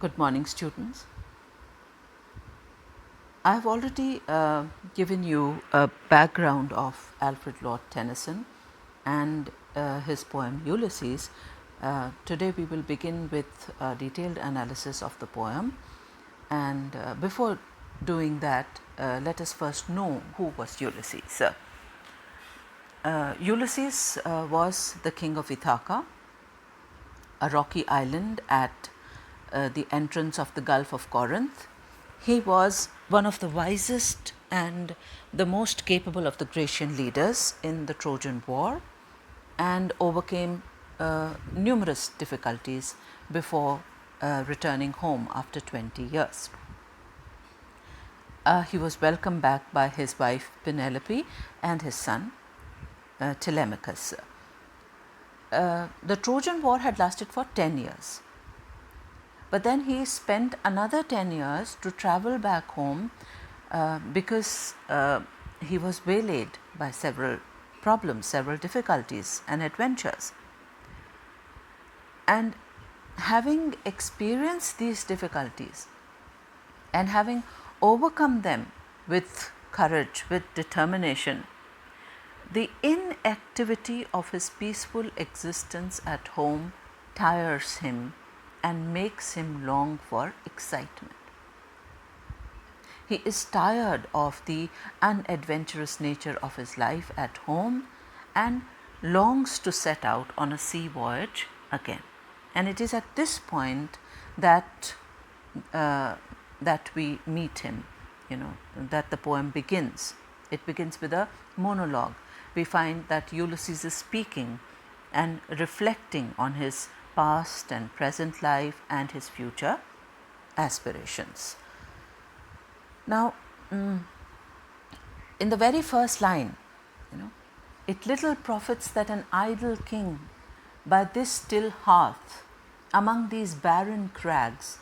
Good morning, students. I have already given you a background of Alfred Lord Tennyson and his poem Ulysses. Today we will begin with a detailed analysis of the poem, and before doing that, let us first know who was Ulysses. Ulysses was the king of Ithaca, a rocky island at the entrance of the Gulf of Corinth. He was one of the wisest and the most capable of the Grecian leaders in the Trojan War, and overcame numerous difficulties before returning home after 20 years. He was welcomed back by his wife Penelope and his son Telemachus. The Trojan War had lasted for 10 years. But then he spent another 10 years to travel back home because he was waylaid by several problems, several difficulties and adventures. And having experienced these difficulties and having overcome them with courage, with determination, the inactivity of his peaceful existence at home tires him and makes him long for excitement. He is tired of the unadventurous nature of his life at home and longs to set out on a sea voyage again. And it is at this point that we meet him, that the poem begins. It begins with a monologue. We find that Ulysses is speaking and reflecting on his past and present life and his future aspirations. Now, in the very first line, it little profits that an idle king by this still hearth among these barren crags,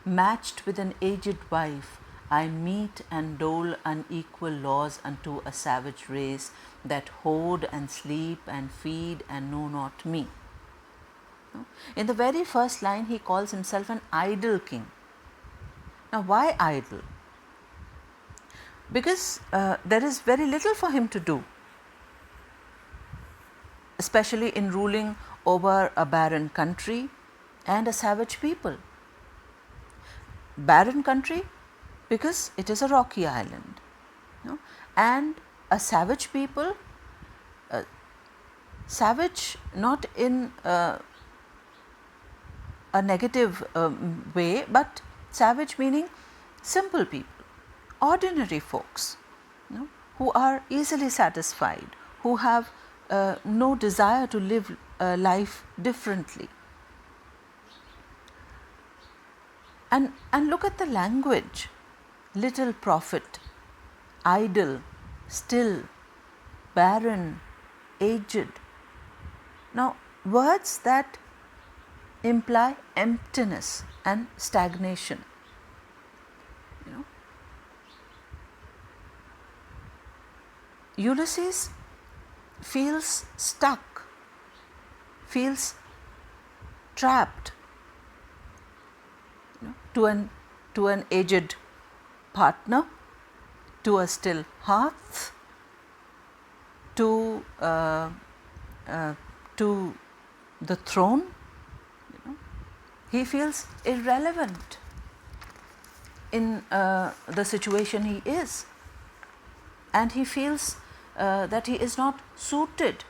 matched with an aged wife, I mete and dole unequal laws unto a savage race that hoard and sleep and feed and know not me. In the very first line, he calls himself an idle king. Now, why idle? Because there is very little for him to do, especially in ruling over a barren country and a savage people. Barren country because it is a rocky island, and a savage people, savage not in a negative way, but savage meaning simple people, ordinary folks, who are easily satisfied, who have no desire to live life differently. And look at the language: little profit, idle, still, barren, aged. Now, words that imply emptiness and stagnation. Ulysses feels stuck, feels trapped, to an aged partner, to a still hearth, to the throne. He feels irrelevant in the situation he is, and he feels that he is not suited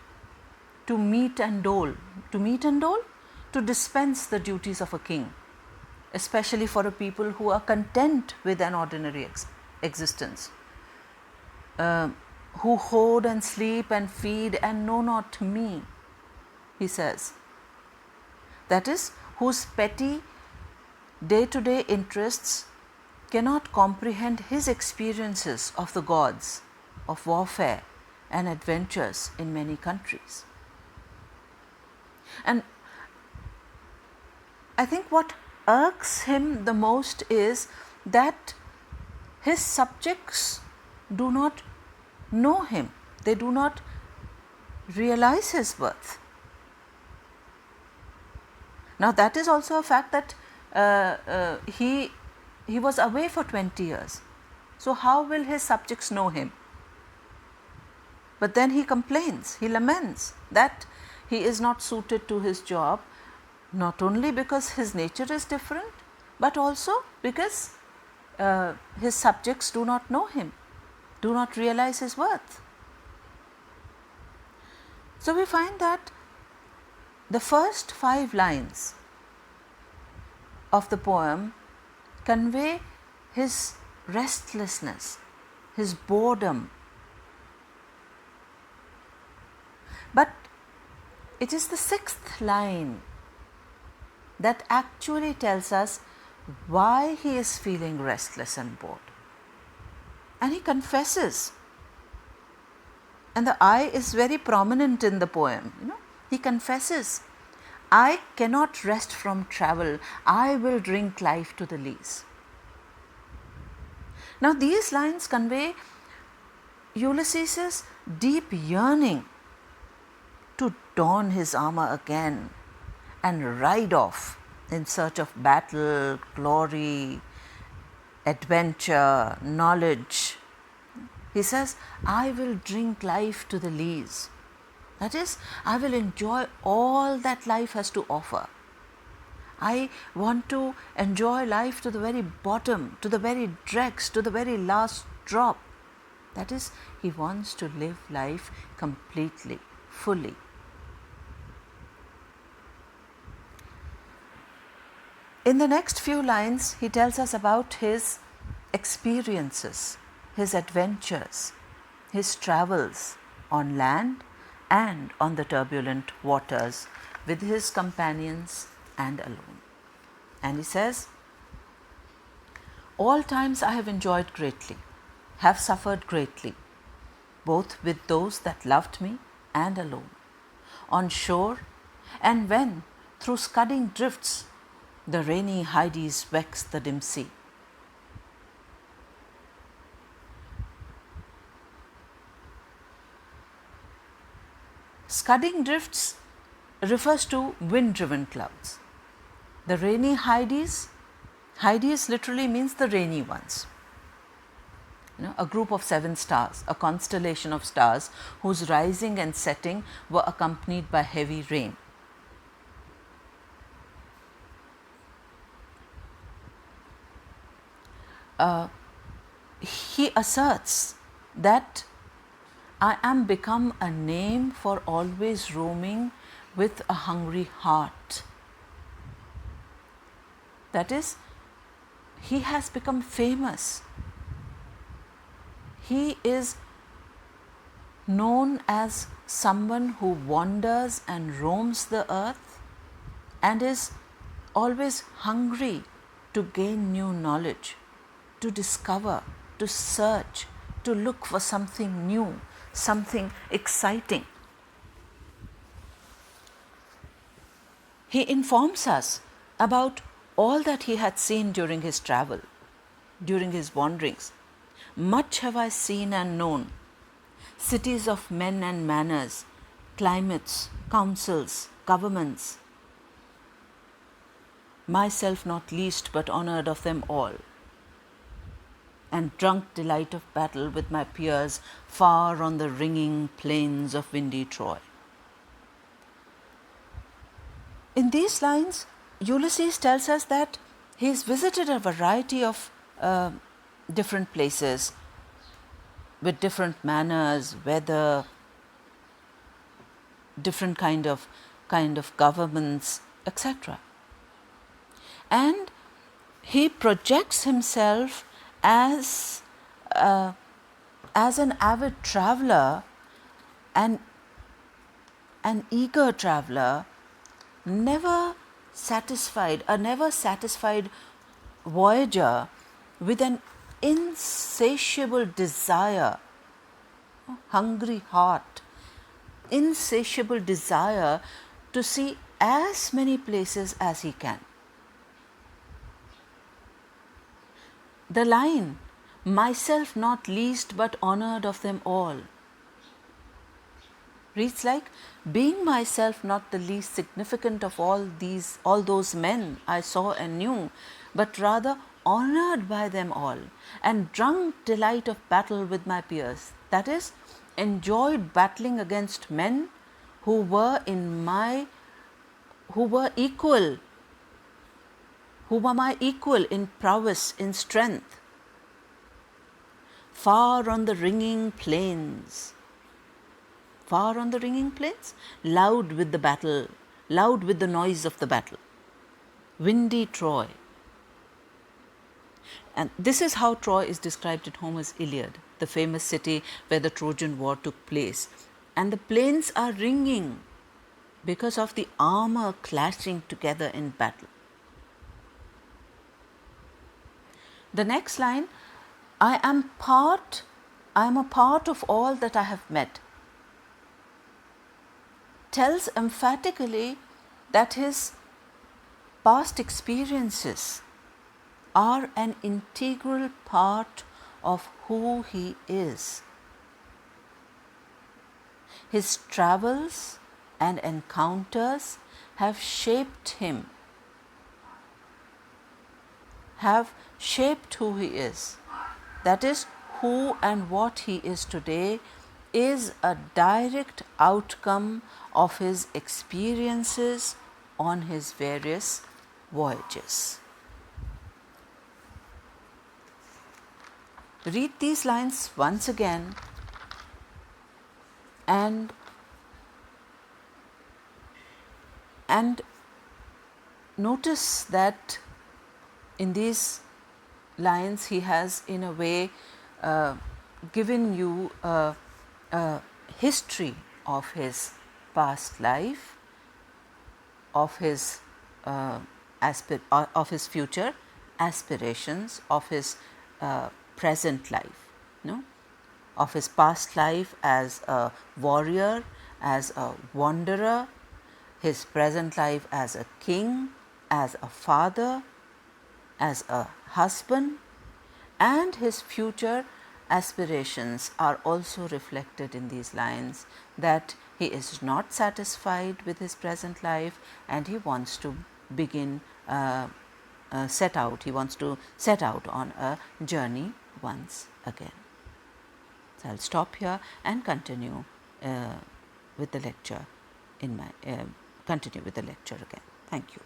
to mete and dole. To mete and dole, to dispense the duties of a king, especially for a people who are content with an ordinary existence, who hoard and sleep and feed and know not me, he says. That is, whose petty day-to-day interests cannot comprehend his experiences of the gods, of warfare and adventures in many countries. And I think what irks him the most is that his subjects do not know him, they do not realize his worth. Now, that is also a fact that he was away for 20 years. So how will his subjects know him? But then he complains, he laments that he is not suited to his job, not only because his nature is different, but also because his subjects do not know him, do not realize his worth. So we find that the first 5 lines of the poem convey his restlessness, his boredom. But it is the 6th line that actually tells us why he is feeling restless and bored. And he confesses, and the I is very prominent in the poem. He confesses, I cannot rest from travel, I will drink life to the lees. Now these lines convey Ulysses' deep yearning to don his armor again and ride off in search of battle, glory, adventure, knowledge. He says, I will drink life to the lees. That is, I will enjoy all that life has to offer. I want to enjoy life to the very bottom, to the very dregs, to the very last drop. That is, he wants to live life completely, fully. In the next few lines, he tells us about his experiences, his adventures, his travels on land and on the turbulent waters with his companions and alone. And he says, all times I have enjoyed greatly, have suffered greatly, both with those that loved me and alone, on shore, and when through scudding drifts the rainy Hyades vex the dim sea. Scudding drifts refers to wind-driven clouds. The rainy Hyades literally means the rainy ones. A group of 7 stars, a constellation of stars whose rising and setting were accompanied by heavy rain. He asserts that I am become a name for always roaming with a hungry heart. That is, he has become famous. He is known as someone who wanders and roams the earth and is always hungry to gain new knowledge, to discover, to search, to look for something new, something exciting. He informs us about all that he had seen during his travel, during his wanderings. Much have I seen and known, cities of men and manners, climates, councils, governments, myself not least but honoured of them all, and drunk delight of battle with my peers far on the ringing plains of windy Troy. In these lines, Ulysses tells us that he has visited a variety of different places with different manners, weather, different kind of governments, etc. And he projects himself as an avid traveler and an eager traveler, a never satisfied voyager with an insatiable desire, hungry heart, insatiable desire to see as many places as he can. The line, myself not least but honoured of them all, reads like, being myself not the least significant of all those men I saw and knew, but rather honored by them all, and drunk delight of battle with my peers. That is, enjoyed battling against men who were equal, who were my equal in prowess, in strength. Far on the ringing plains, loud with the battle, loud with the noise of the battle. Windy Troy. And this is how Troy is described in Homer's Iliad, the famous city where the Trojan War took place. And the plains are ringing because of the armor clashing together in battle. The next line, I am a part of all that I have met, tells emphatically that his past experiences are an integral part of who he is. His travels and encounters have shaped him, have shaped who he is. That is, who and what he is today is a direct outcome of his experiences on his various voyages. Read these lines once again and notice that in these lines he has in a way given you a history of his past life, of his future aspirations, of his present life, of his past life as a warrior, as a wanderer, his present life as a king, as a father, as a husband, and his future aspirations are also reflected in these lines, that he is not satisfied with his present life and he wants to begin set out on a journey once again. So I'll stop here and continue with the lecture continue with the lecture again. Thank you.